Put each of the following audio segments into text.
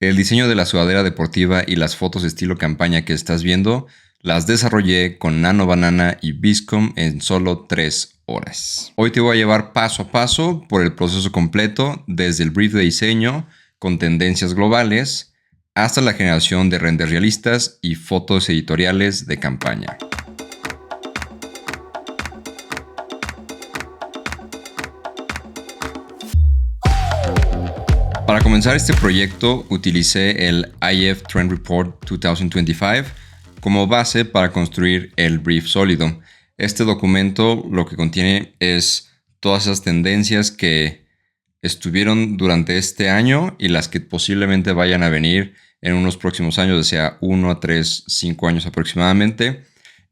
El diseño de la sudadera deportiva y las fotos estilo campaña que estás viendo las desarrollé con Nano Banana y Viscom en solo 3 horas. Hoy te voy a llevar paso a paso por el proceso completo, desde el brief de diseño con tendencias globales hasta la generación de renders realistas y fotos editoriales de campaña. Para comenzar este proyecto utilicé el IF Trend Report 2025 como base para construir el brief sólido. Este documento lo que contiene es todas esas tendencias que estuvieron durante este año y las que posiblemente vayan a venir en unos próximos años, ya sea 1 a 3, 5 años aproximadamente,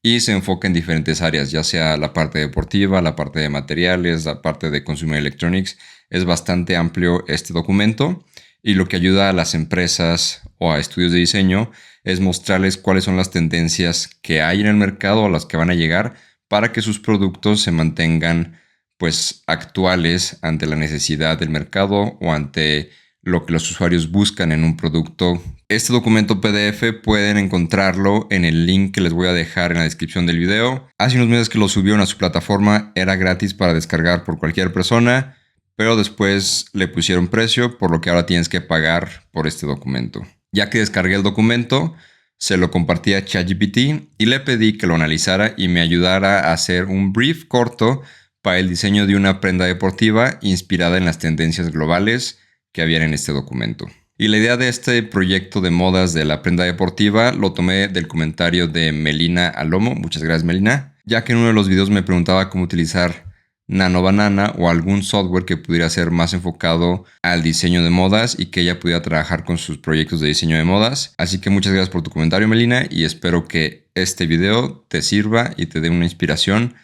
y se enfoca en diferentes áreas, ya sea la parte deportiva, la parte de materiales, la parte de consumer electronics. Es bastante amplio este documento y lo que ayuda a las empresas o a estudios de diseño es mostrarles cuáles son las tendencias que hay en el mercado o las que van a llegar para que sus productos se mantengan pues actuales ante la necesidad del mercado o ante lo que los usuarios buscan en un producto. Este documento PDF pueden encontrarlo en el link que les voy a dejar en la descripción del video. Hace unos meses que lo subieron a su plataforma, era gratis para descargar por cualquier persona, pero después le pusieron precio, por lo que ahora tienes que pagar por este documento. Ya que descargué el documento, se lo compartí a ChatGPT y le pedí que lo analizara y me ayudara a hacer un brief corto para el diseño de una prenda deportiva inspirada en las tendencias globales que habían en este documento. Y la idea de este proyecto de modas de la prenda deportiva lo tomé del comentario de Melina Alomo. Muchas gracias, Melina. Ya que en uno de los videos me preguntaba cómo utilizar Nano Banana o algún software que pudiera ser más enfocado al diseño de modas y que ella pudiera trabajar con sus proyectos de diseño de modas. Así que muchas gracias por tu comentario, Melina, y espero que este video te sirva y te dé una inspiración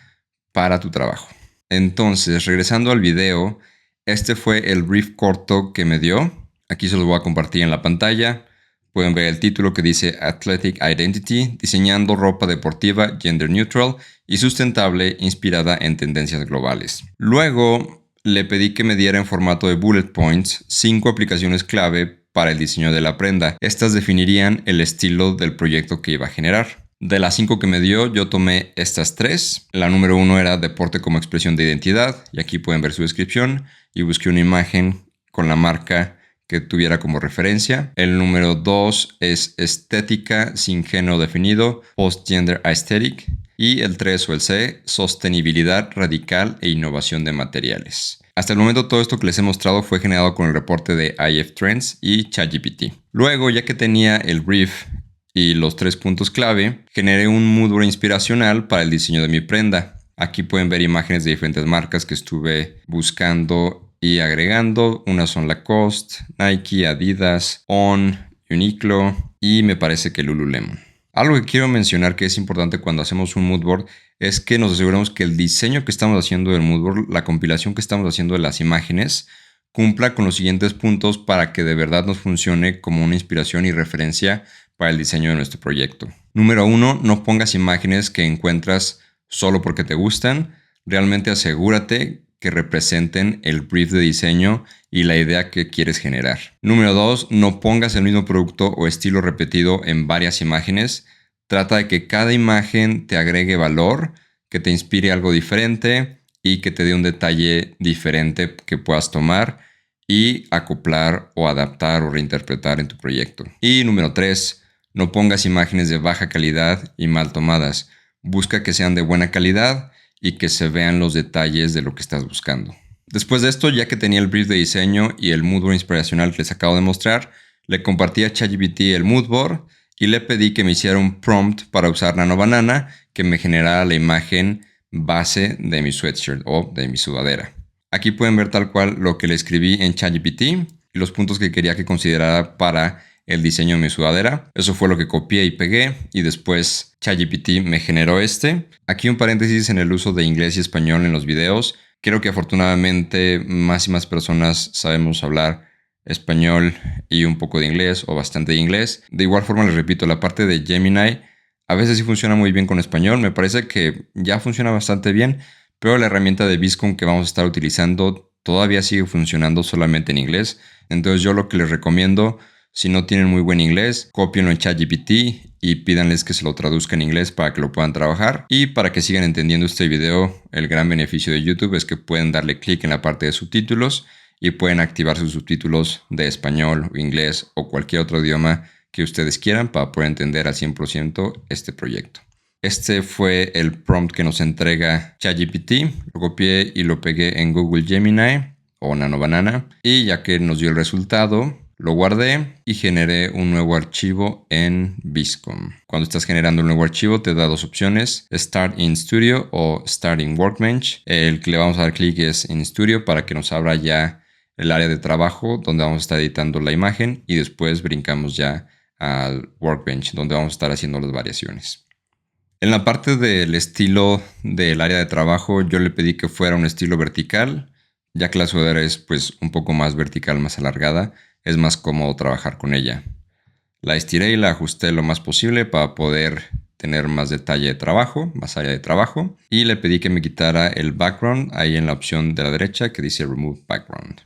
para tu trabajo. Entonces, regresando al video, este fue el brief corto que me dio. Aquí se los voy a compartir en la pantalla. Pueden ver el título que dice Athletic Identity, diseñando ropa deportiva gender neutral y sustentable inspirada en tendencias globales. Luego le pedí que me diera en formato de bullet points 5 aplicaciones clave para el diseño de la prenda. Estas definirían el estilo del proyecto que iba a generar. De las 5 que me dio, yo tomé estas 3. La número 1 era deporte como expresión de identidad, y aquí pueden ver su descripción, y busqué una imagen con la marca que tuviera como referencia. El número 2 es estética sin género definido, post-gender aesthetic. Y el 3 o el C, sostenibilidad radical e innovación de materiales. Hasta el momento todo esto que les he mostrado fue generado con el reporte de IF Trends y ChatGPT. Luego, ya que tenía el brief y los 3 puntos clave, generé un moodboard inspiracional para el diseño de mi prenda. Aquí pueden ver imágenes de diferentes marcas que estuve buscando y agregando. Unas son Lacoste, Nike, Adidas, On, Uniqlo y me parece que Lululemon. Algo que quiero mencionar que es importante cuando hacemos un moodboard es que nos aseguremos que el diseño que estamos haciendo del moodboard, la compilación que estamos haciendo de las imágenes, cumpla con los siguientes puntos para que de verdad nos funcione como una inspiración y referencia para el diseño de nuestro proyecto. Número 1, no pongas imágenes que encuentras solo porque te gustan. Realmente asegúrate que representen el brief de diseño y la idea que quieres generar. Número 2, no pongas el mismo producto o estilo repetido en varias imágenes. Trata de que cada imagen te agregue valor, que te inspire algo diferente y que te dé un detalle diferente que puedas tomar y acoplar o adaptar o reinterpretar en tu proyecto. Y número 3, no pongas imágenes de baja calidad y mal tomadas. Busca que sean de buena calidad y que se vean los detalles de lo que estás buscando. Después de esto, ya que tenía el brief de diseño y el moodboard inspiracional que les acabo de mostrar, le compartí a ChatGPT el moodboard y le pedí que me hiciera un prompt para usar Nano Banana que me generara la imagen base de mi sweatshirt o de mi sudadera. Aquí pueden ver tal cual lo que le escribí en ChatGPT y los puntos que quería que considerara para el diseño de mi sudadera. Eso fue lo que copié y pegué y después ChatGPT me generó este. Aquí un paréntesis en el uso de inglés y español en los videos. Creo que afortunadamente más y más personas sabemos hablar español y un poco de inglés o bastante de inglés. De igual forma les repito, la parte de Gemini a veces sí funciona muy bien con español. Me parece que ya funciona bastante bien, pero la herramienta de Viscom que vamos a estar utilizando todavía sigue funcionando solamente en inglés. Entonces yo lo que les recomiendo Si no tienen muy buen inglés, cópienlo en ChatGPT y pídanles que se lo traduzca en inglés para que lo puedan trabajar. Y para que sigan entendiendo este video, el gran beneficio de YouTube es que pueden darle clic en la parte de subtítulos y pueden activar sus subtítulos de español o inglés o cualquier otro idioma que ustedes quieran para poder entender al 100% este proyecto. Este fue el prompt que nos entrega ChatGPT. Lo copié y lo pegué en Google Gemini o Nano Banana. Y ya que nos dio el resultado, lo guardé y generé un nuevo archivo en Viscom. Cuando estás generando un nuevo archivo te da dos opciones, Start in Studio o Start in Workbench. El que le vamos a dar clic es in Studio para que nos abra ya el área de trabajo donde vamos a estar editando la imagen y después brincamos ya al Workbench donde vamos a estar haciendo las variaciones. En la parte del estilo del área de trabajo yo le pedí que fuera un estilo vertical, ya que la sudadera es pues un poco más vertical, más alargada, es más cómodo trabajar con ella. La estiré y la ajusté lo más posible para poder tener más detalle de trabajo, más área de trabajo, y le pedí que me quitara el background ahí en la opción de la derecha que dice Remove Background.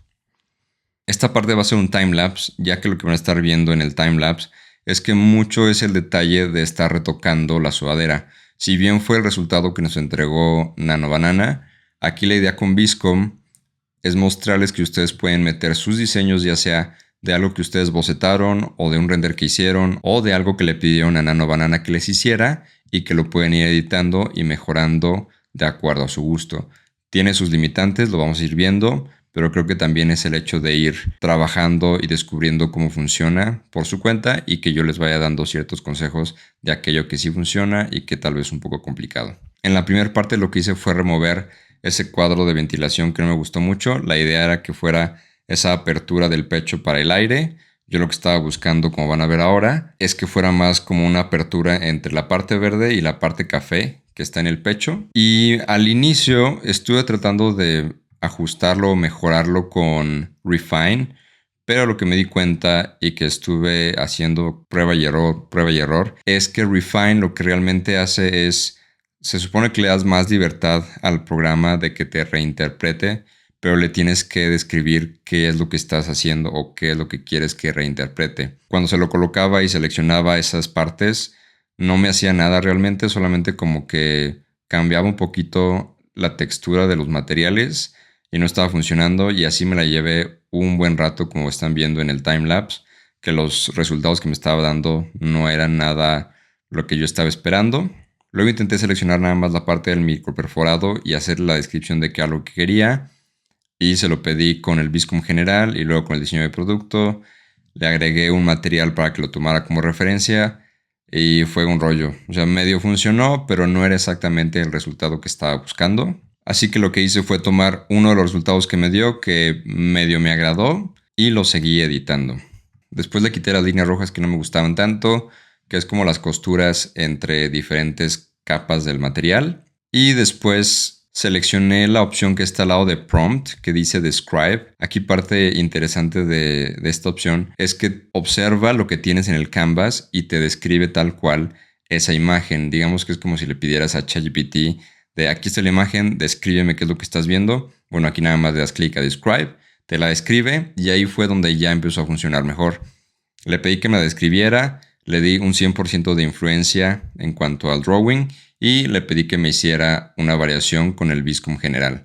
Esta parte va a ser un timelapse, ya que lo que van a estar viendo en el timelapse es que mucho es el detalle de estar retocando la sudadera. Si bien fue el resultado que nos entregó Nano Banana, aquí la idea con Viscom es mostrarles que ustedes pueden meter sus diseños, ya sea de algo que ustedes bocetaron o de un render que hicieron o de algo que le pidieron a Nano Banana que les hiciera y que lo pueden ir editando y mejorando de acuerdo a su gusto. Tiene sus limitantes, lo vamos a ir viendo, pero creo que también es el hecho de ir trabajando y descubriendo cómo funciona por su cuenta y que yo les vaya dando ciertos consejos de aquello que sí funciona y que tal vez es un poco complicado. En la primera parte lo que hice fue remover ese cuadro de ventilación que no me gustó mucho. La idea era que fuera esa apertura del pecho para el aire. Yo lo que estaba buscando, como van a ver ahora, es que fuera más como una apertura entre la parte verde y la parte café que está en el pecho. Y al inicio estuve tratando de ajustarlo o mejorarlo con Refine, pero lo que me di cuenta y que estuve haciendo prueba y error, es que Refine lo que realmente hace es, se supone que le das más libertad al programa de que te reinterprete, pero le tienes que describir qué es lo que estás haciendo o qué es lo que quieres que reinterprete. Cuando se lo colocaba y seleccionaba esas partes, no me hacía nada realmente, solamente como que cambiaba un poquito la textura de los materiales y no estaba funcionando, y así me la llevé un buen rato, como están viendo en el timelapse, que los resultados que me estaba dando no eran nada lo que yo estaba esperando. Luego intenté seleccionar nada más la parte del microperforado y hacer la descripción de qué era lo que quería, y se lo pedí con el Viscom general y luego con el diseño de producto. Le agregué un material para que lo tomara como referencia y fue un rollo. O sea, medio funcionó, pero no era exactamente el resultado que estaba buscando. Así que lo que hice fue tomar uno de los resultados que me dio, que medio me agradó, y lo seguí editando. Después le quité las líneas rojas que no me gustaban tanto, que es como las costuras entre diferentes capas del material. Y después seleccioné la opción que está al lado de Prompt, que dice Describe. Aquí parte interesante de esta opción es que observa lo que tienes en el canvas y te describe tal cual esa imagen. Digamos que es como si le pidieras a ChatGPT de aquí está la imagen, descríbeme qué es lo que estás viendo. Bueno, aquí nada más le das clic a Describe, te la describe y ahí fue donde ya empezó a funcionar mejor. Le pedí que me la describiera, le di un 100% de influencia en cuanto al drawing y le pedí que me hiciera una variación con el Viscom general.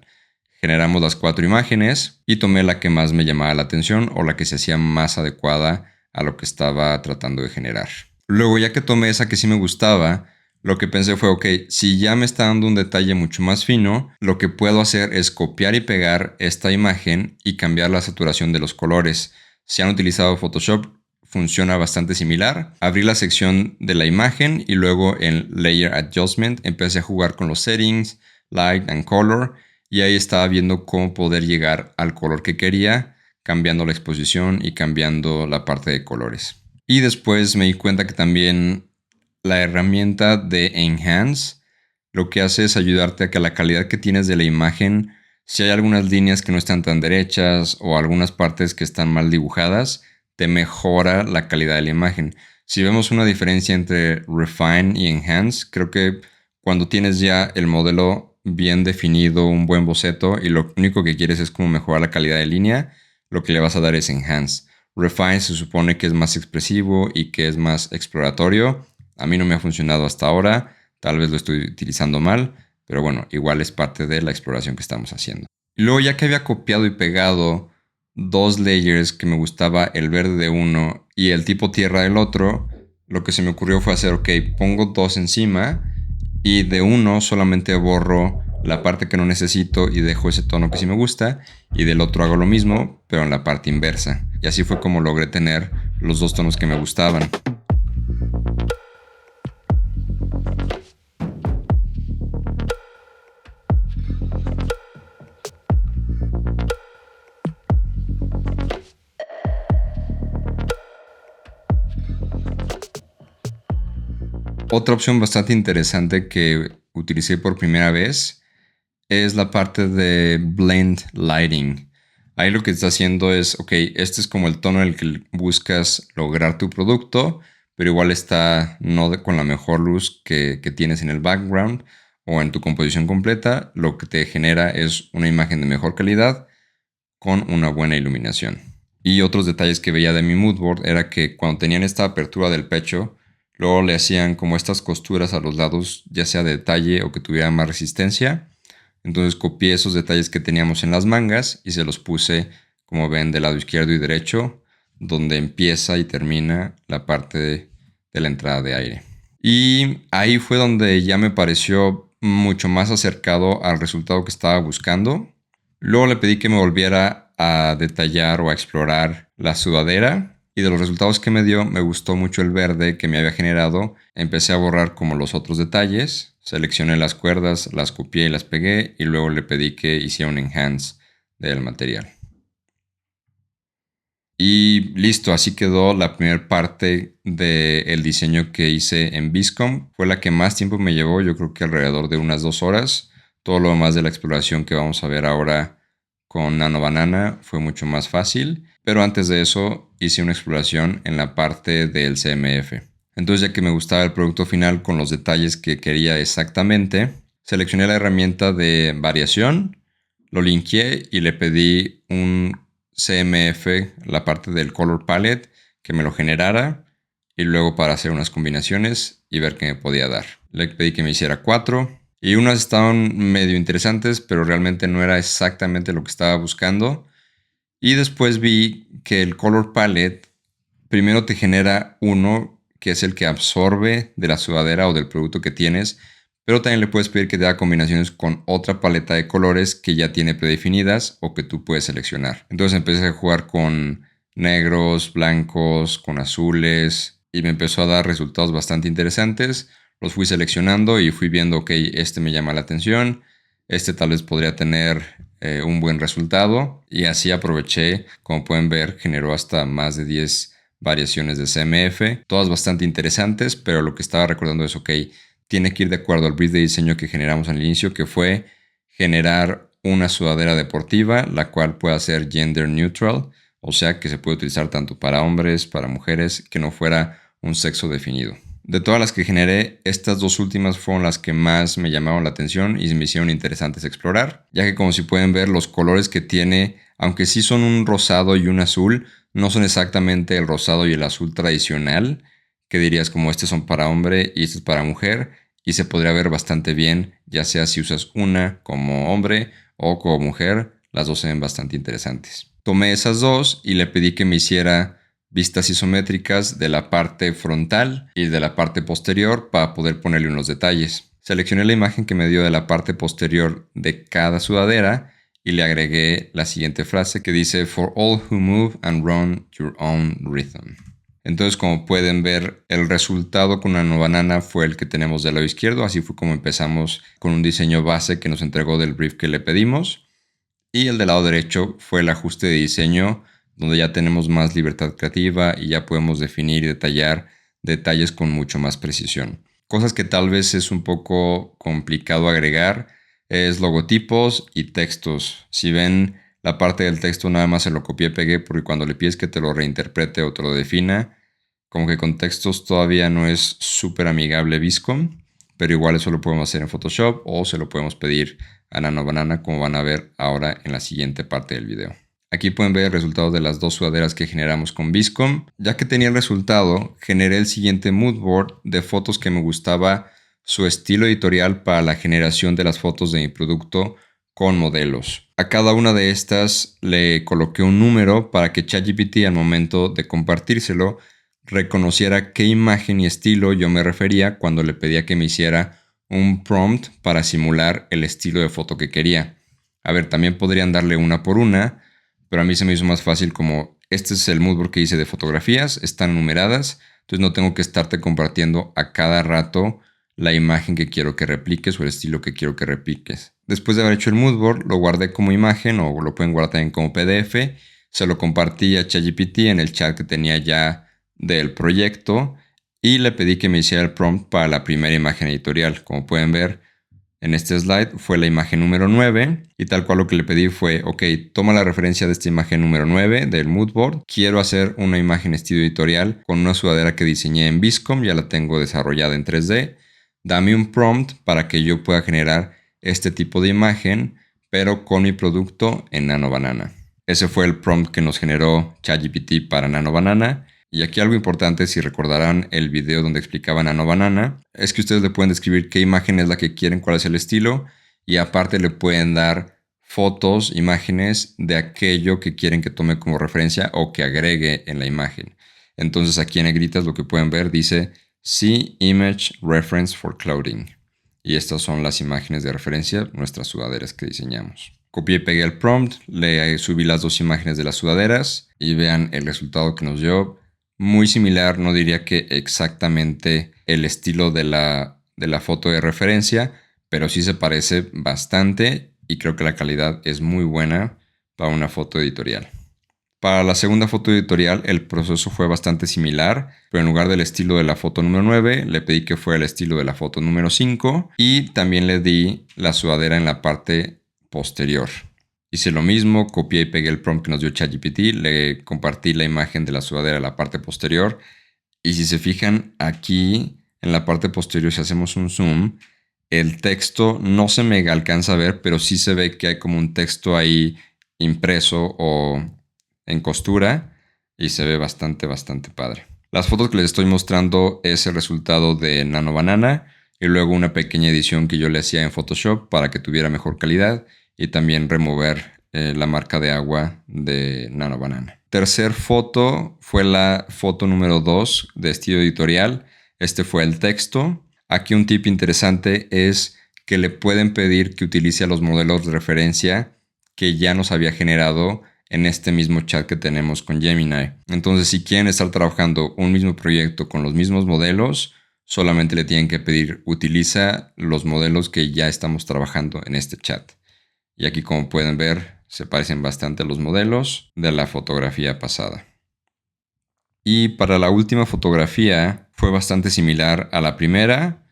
Generamos las 4 imágenes y tomé la que más me llamaba la atención o la que se hacía más adecuada a lo que estaba tratando de generar. Luego, ya que tomé esa que sí me gustaba, lo que pensé fue, ok, si ya me está dando un detalle mucho más fino, lo que puedo hacer es copiar y pegar esta imagen y cambiar la saturación de los colores. Si han utilizado Photoshop, funciona bastante similar. Abrí la sección de la imagen y luego en Layer Adjustment empecé a jugar con los settings, Light and Color, y ahí estaba viendo cómo poder llegar al color que quería, cambiando la exposición y cambiando la parte de colores. Y después me di cuenta que también la herramienta de Enhance lo que hace es ayudarte a que la calidad que tienes de la imagen, si hay algunas líneas que no están tan derechas o algunas partes que están mal dibujadas, te mejora la calidad de la imagen. Si vemos una diferencia entre Refine y Enhance, creo que cuando tienes ya el modelo bien definido, un buen boceto y lo único que quieres es como mejorar la calidad de línea, lo que le vas a dar es Enhance. Refine se supone que es más expresivo y que es más exploratorio. A mí no me ha funcionado hasta ahora. Tal vez lo estoy utilizando mal, pero bueno, igual es parte de la exploración que estamos haciendo. Y luego, ya que había copiado y pegado dos layers que me gustaba, el verde de uno y el tipo tierra del otro, lo que se me ocurrió fue hacer, ok, pongo dos encima y de uno solamente borro la parte que no necesito y dejo ese tono que sí me gusta, y del otro hago lo mismo, pero en la parte inversa. Y así fue como logré tener los dos tonos que me gustaban. Otra opción bastante interesante que utilicé por primera vez es la parte de blend lighting. Ahí lo que está haciendo es, ok, este es como el tono en el que buscas lograr tu producto, pero igual está con la mejor luz que tienes en el background o en tu composición completa. Lo que te genera es una imagen de mejor calidad con una buena iluminación. Y otros detalles que veía de mi moodboard era que cuando tenían esta apertura del pecho, luego le hacían como estas costuras a los lados, ya sea de detalle o que tuviera más resistencia. Entonces copié esos detalles que teníamos en las mangas y se los puse, como ven, del lado izquierdo y derecho, donde empieza y termina la parte de la entrada de aire. Y ahí fue donde ya me pareció mucho más acercado al resultado que estaba buscando. Luego le pedí que me volviera a detallar o a explorar la sudadera. Y de los resultados que me dio, me gustó mucho el verde que me había generado. Empecé a borrar como los otros detalles. Seleccioné las cuerdas, las copié y las pegué. Y luego le pedí que hiciera un enhance del material. Y listo, así quedó la primera parte del diseño que hice en Viscom. Fue la que más tiempo me llevó, yo creo que alrededor de unas 2 horas. Todo lo demás de la exploración que vamos a ver ahora con Nano Banana fue mucho más fácil. Pero antes de eso hice una exploración en la parte del CMF. Entonces, ya que me gustaba el producto final con los detalles que quería exactamente, seleccioné la herramienta de variación, lo linkeé y le pedí un CMF, la parte del Color Palette, que me lo generara y luego para hacer unas combinaciones y ver qué me podía dar. Le pedí que me hiciera 4 y unas estaban medio interesantes, pero realmente no era exactamente lo que estaba buscando. Y después vi que el Color Palette primero te genera uno que es el que absorbe de la sudadera o del producto que tienes, pero también le puedes pedir que te haga combinaciones con otra paleta de colores que ya tiene predefinidas o que tú puedes seleccionar. Entonces empecé a jugar con negros, blancos, con azules y me empezó a dar resultados bastante interesantes. Los fui seleccionando y fui viendo, ok, este me llama la atención, este tal vez podría tener un buen resultado, y así aproveché. Como pueden ver, generó hasta más de 10 variaciones de CMF, todas bastante interesantes, pero lo que estaba recordando es, ok, tiene que ir de acuerdo al brief de diseño que generamos al inicio, que fue generar una sudadera deportiva, la cual pueda ser gender neutral, o sea que se puede utilizar tanto para hombres, para mujeres, que no fuera un sexo definido. De todas las que generé, estas dos últimas fueron las que más me llamaron la atención y me hicieron interesantes explorar, ya que, como si pueden ver, los colores que tiene, aunque sí son un rosado y un azul, no son exactamente el rosado y el azul tradicional, que dirías como este son para hombre y este es para mujer, y se podría ver bastante bien, ya sea si usas una como hombre o como mujer, las dos se ven bastante interesantes. Tomé esas dos y le pedí que me hiciera vistas isométricas de la parte frontal y de la parte posterior para poder ponerle unos detalles. Seleccioné la imagen que me dio de la parte posterior de cada sudadera y le agregué la siguiente frase que dice: "For all who move and run your own rhythm". Entonces, como pueden ver, el resultado con Nano Banana fue el que tenemos del lado izquierdo. Así fue como empezamos, con un diseño base que nos entregó del brief que le pedimos. Y el del lado derecho fue el ajuste de diseño, donde ya tenemos más libertad creativa y ya podemos definir y detallar detalles con mucho más precisión. Cosas que tal vez es un poco complicado agregar es logotipos y textos. Si ven, la parte del texto nada más se lo copié y pegué, porque cuando le pides que te lo reinterprete o te lo defina, como que con textos todavía no es súper amigable Viscom, pero igual eso lo podemos hacer en Photoshop o se lo podemos pedir a Nano Banana, como van a ver ahora en la siguiente parte del video. Aquí pueden ver el resultado de las dos sudaderas que generamos con Viscom. Ya que tenía el resultado, generé el siguiente mood board de fotos que me gustaba su estilo editorial para la generación de las fotos de mi producto con modelos. A cada una de estas le coloqué un número para que ChatGPT al momento de compartírselo reconociera qué imagen y estilo yo me refería cuando le pedía que me hiciera un prompt para simular el estilo de foto que quería. A ver, también podrían darle una por una, pero a mí se me hizo más fácil como este es el moodboard que hice de fotografías, están numeradas, entonces no tengo que estarte compartiendo a cada rato la imagen que quiero que repliques o el estilo que quiero que repliques. Después de haber hecho el moodboard, lo guardé como imagen o lo pueden guardar también como PDF, se lo compartí a ChatGPT en el chat que tenía ya del proyecto y le pedí que me hiciera el prompt para la primera imagen editorial. Como pueden ver, en este slide fue la imagen número 9 y tal cual lo que le pedí fue, ok, toma la referencia de esta imagen número 9 del moodboard. Quiero hacer una imagen estilo editorial con una sudadera que diseñé en Viscom, ya la tengo desarrollada en 3D. Dame un prompt para que yo pueda generar este tipo de imagen, pero con mi producto en Nano Banana. Ese fue el prompt que nos generó ChatGPT para Nano Banana. Y aquí algo importante, si recordarán el video donde explicaba Nano Banana, es que ustedes le pueden describir qué imagen es la que quieren, cuál es el estilo, y aparte le pueden dar fotos, imágenes de aquello que quieren que tome como referencia o que agregue en la imagen. Entonces aquí en negritas lo que pueden ver dice See Image Reference for Clothing. Y estas son las imágenes de referencia, nuestras sudaderas que diseñamos. Copié y pegué el prompt, le subí las dos imágenes de las sudaderas y vean el resultado que nos dio. Muy similar, no diría que exactamente el estilo de la foto de referencia, pero sí se parece bastante y creo que la calidad es muy buena para una foto editorial. Para la segunda foto editorial el proceso fue bastante similar, pero en lugar del estilo de la foto número 9, le pedí que fuera el estilo de la foto número 5 y también le di la sudadera en la parte posterior. Hice lo mismo, copié y pegué el prompt que nos dio ChatGPT, le compartí la imagen de la sudadera en la parte posterior y si se fijan aquí en la parte posterior, si hacemos un zoom, el texto no se me alcanza a ver, pero sí se ve que hay como un texto ahí impreso o en costura y se ve bastante padre. Las fotos que les estoy mostrando es el resultado de Nano Banana y luego una pequeña edición que yo le hacía en Photoshop para que tuviera mejor calidad y también remover la marca de agua de Nano Banana. Tercer foto fue la foto número 2 de estilo editorial. Este fue el texto. Aquí un tip interesante es que le pueden pedir que utilice a los modelos de referencia que ya nos había generado en este mismo chat que tenemos con Gemini. Entonces, si quieren estar trabajando un mismo proyecto con los mismos modelos, solamente le tienen que pedir utiliza los modelos que ya estamos trabajando en este chat. Y aquí, como pueden ver, se parecen bastante a los modelos de la fotografía pasada. Y para la última fotografía fue bastante similar a la primera.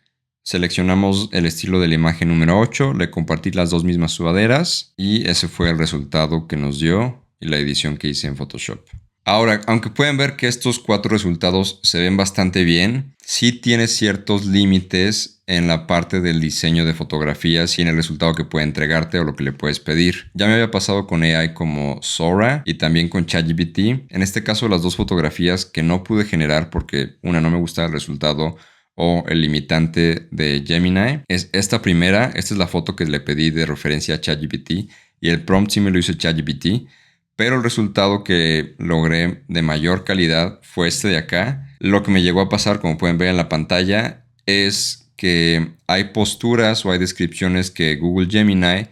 Seleccionamos el estilo de la imagen número 8, le compartí las dos mismas sudaderas y ese fue el resultado que nos dio y la edición que hice en Photoshop. Ahora, aunque pueden ver que estos 4 resultados se ven bastante bien, sí tiene ciertos límites en la parte del diseño de fotografías y en el resultado que puede entregarte o lo que le puedes pedir. Ya me había pasado con AI como Sora y también con ChatGPT. En este caso, las dos fotografías que no pude generar porque una no me gustaba el resultado o el limitante de Gemini es esta primera. Esta es la foto que le pedí de referencia a ChatGPT y el prompt sí me lo hizo ChatGPT. Pero el resultado que logré de mayor calidad fue este de acá. Lo que me llegó a pasar, como pueden ver en la pantalla, es que hay posturas o hay descripciones que Google Gemini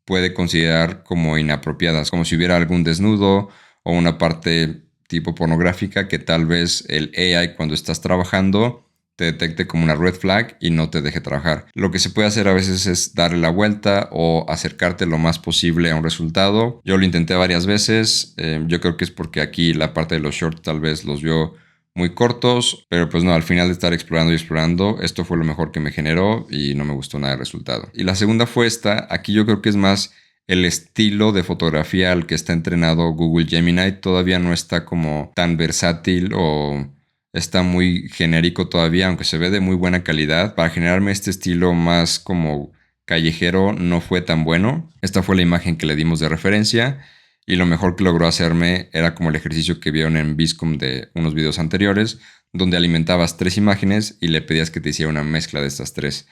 puede considerar como inapropiadas, como si hubiera algún desnudo o una parte tipo pornográfica que tal vez el AI cuando estás trabajando te detecte como una red flag y no te deje trabajar. Lo que se puede hacer a veces es darle la vuelta o acercarte lo más posible a un resultado. Yo lo intenté varias veces. Yo creo que es porque aquí la parte de los shorts tal vez los vio muy cortos, pero pues no, al final de estar explorando y explorando, esto fue lo mejor que me generó y no me gustó nada el resultado. Y la segunda fue esta. Aquí yo creo que es más el estilo de fotografía al que está entrenado Google Gemini. Todavía no está como tan versátil o está muy genérico todavía, aunque se ve de muy buena calidad. Para generarme este estilo más como callejero no fue tan bueno. Esta fue la imagen que le dimos de referencia. Y lo mejor que logró hacerme era como el ejercicio que vieron en Viscom de unos videos anteriores, donde alimentabas 3 imágenes y le pedías que te hiciera una mezcla de estas 3.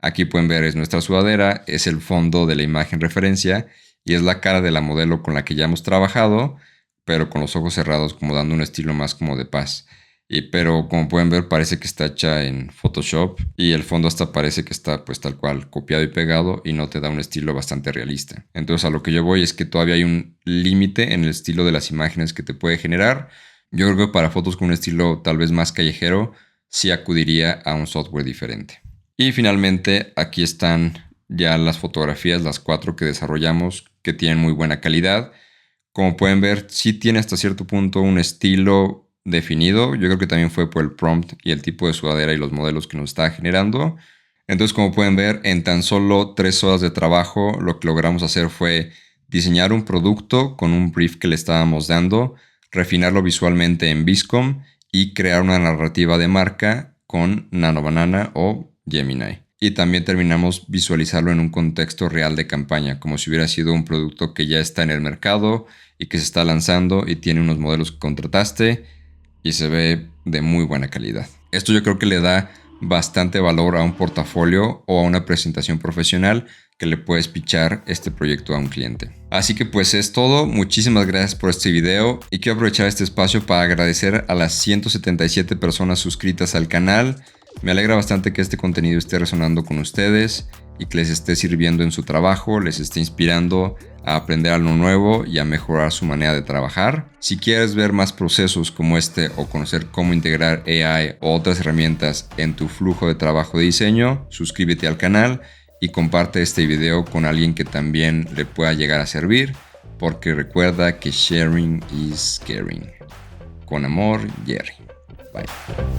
Aquí pueden ver, es nuestra sudadera, es el fondo de la imagen referencia y es la cara de la modelo con la que ya hemos trabajado, pero con los ojos cerrados, como dando un estilo más como de paz. Pero como pueden ver, parece que está hecha en Photoshop y el fondo hasta parece que está pues tal cual copiado y pegado y no te da un estilo bastante realista. Entonces a lo que yo voy es que todavía hay un límite en el estilo de las imágenes que te puede generar. Yo creo que para fotos con un estilo tal vez más callejero, sí acudiría a un software diferente. Y finalmente aquí están ya las fotografías, las 4 que desarrollamos, que tienen muy buena calidad. Como pueden ver, sí tiene hasta cierto punto un estilo definido. Yo creo que también fue por el prompt y el tipo de sudadera y los modelos que nos está generando. Entonces, como pueden ver, en tan solo 3 horas de trabajo, lo que logramos hacer fue diseñar un producto con un brief que le estábamos dando, refinarlo visualmente en Viscom y crear una narrativa de marca con Nano Banana o Gemini. Y también terminamos visualizarlo en un contexto real de campaña, como si hubiera sido un producto que ya está en el mercado y que se está lanzando y tiene unos modelos que contrataste y se ve de muy buena calidad. Esto yo creo que le da bastante valor a un portafolio o a una presentación profesional que le puedes pitchar este proyecto a un cliente. Así que pues es todo. Muchísimas gracias por este video y quiero aprovechar este espacio para agradecer a las 177 personas suscritas al canal. Me alegra bastante que este contenido esté resonando con ustedes y que les esté sirviendo en su trabajo, les esté inspirando a aprender algo nuevo y a mejorar su manera de trabajar. Si quieres ver más procesos como este o conocer cómo integrar AI o otras herramientas en tu flujo de trabajo de diseño, suscríbete al canal y comparte este video con alguien que también le pueda llegar a servir, porque recuerda que sharing is caring. Con amor, Jerry. Bye.